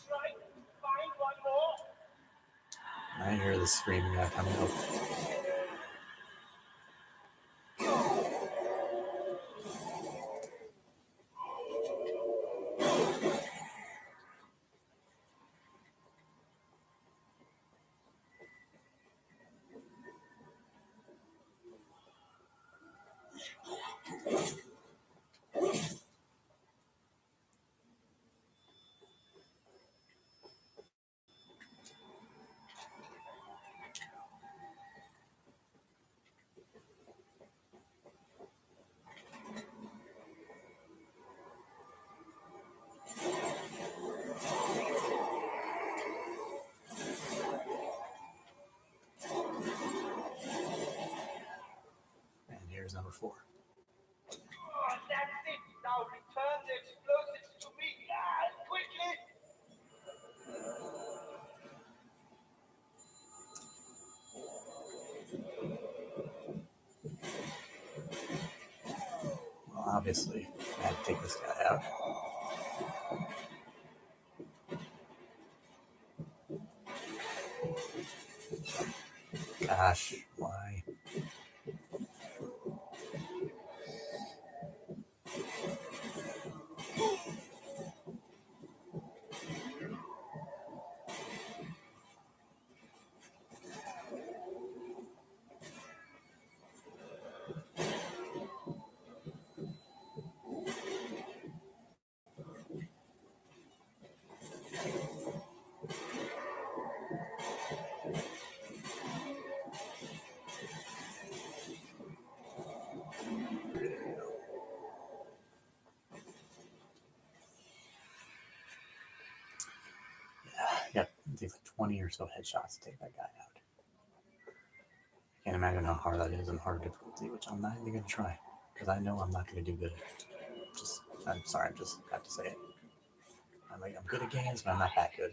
Try to find one more. I hear the screaming guy coming up. And here's number 4. Oh, that's it. Now return the explosives to me. Quickly. Well, obviously, I had to take this guy out. Gosh, why? Yeah, it takes like 20 or so headshots to take that guy out. I can't imagine how hard that is and hard difficulty, which I'm not even going to try because I know I'm not going to do good. I'm sorry, I just have to say it. I'm good at games, but I'm not that good.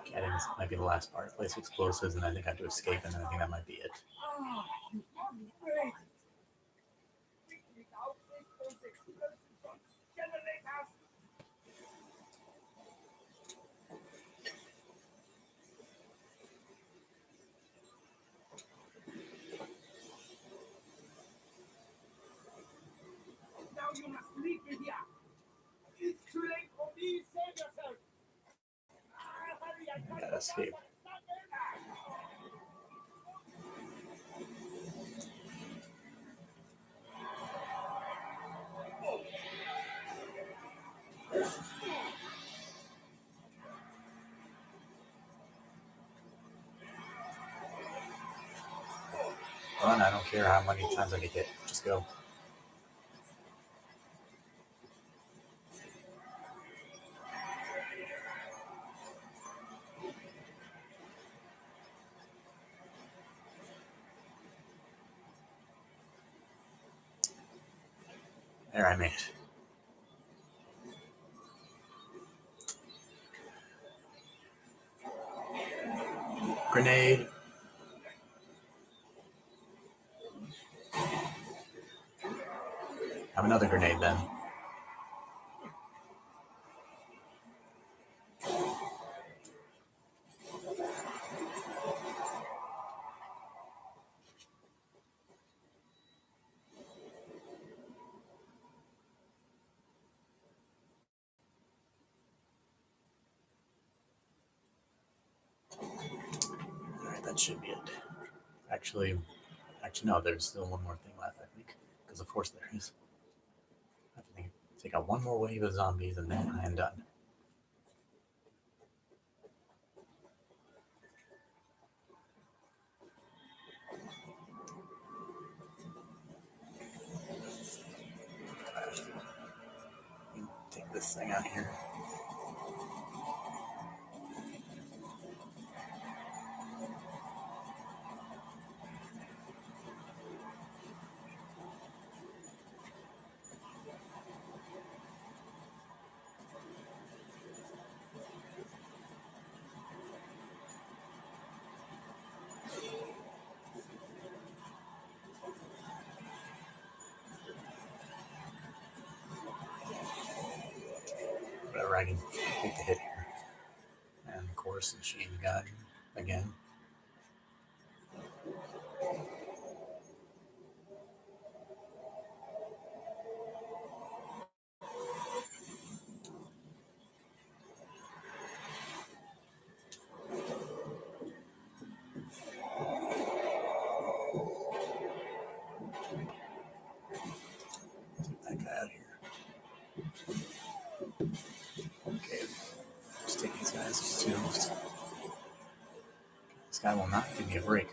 Getting this might be the last part. Place explosives, and I think I have to escape, and then I think that might be it. Oh, great. Quickly, now place those explosives on generators. Now you must leave me here. It's too late for me. Save yourself. Hurry, I can't Gotta escape. Run, I don't care how many times I get hit. Just go. There, I made it. Grenade. Have another grenade then. Alright, that should be it. Actually, no, there's still one more thing left, I think. Because of course there is. I have to take out one more wave of zombies, and then I am done. Take this thing out here. where I can take the hit here. And of course, the Machine Gun again. Take that guy out here. Okay, just take these guys as tools. This guy will not give me a break.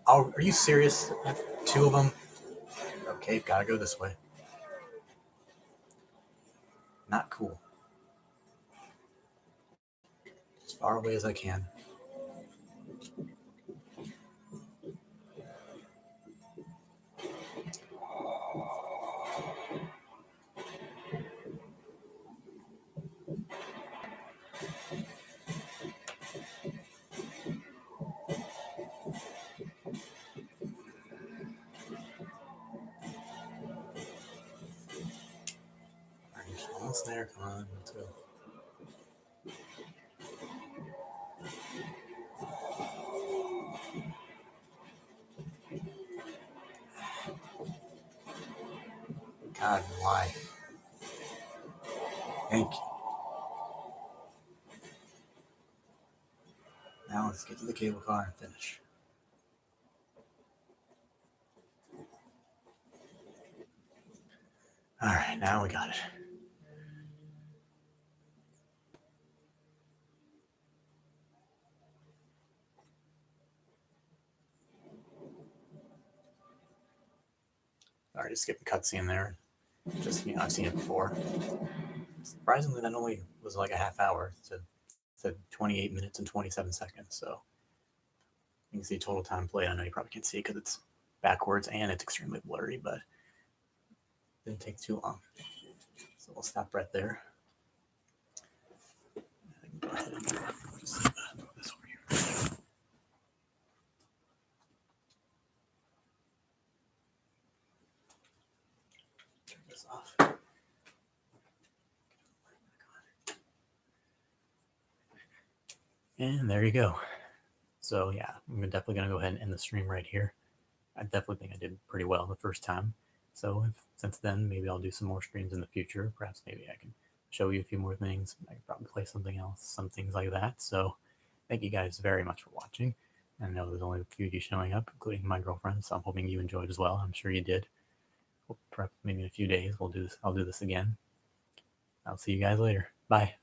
Oh, are you serious? Two of them? Okay, gotta go this way. Not cool. As far away as I can. Almost there, come on, let's go. God, why? Thank you. Now let's get to the cable car and finish. Alright, now we got it. Sorry to skip the cutscene there. Just, I've seen it before. Surprisingly, that only was like a half hour. It said 28 minutes and 27 seconds. So you can see total time played. I know you probably can't see it because it's backwards and it's extremely blurry, but it didn't take too long. So we'll stop right there. Go ahead and just move this over here. Turn this off. And there you go. So yeah, I'm definitely going to go ahead and end the stream right here. I definitely think I did pretty well the first time. So since then, maybe I'll do some more streams in the future. Perhaps maybe I can show you a few more things. I could probably play something else, some things like that. So thank you guys very much for watching. I know there's only a few of you showing up, including my girlfriend. So I'm hoping you enjoyed as well. I'm sure you did. Well, perhaps maybe in a few days I'll do this again. I'll see you guys later. Bye.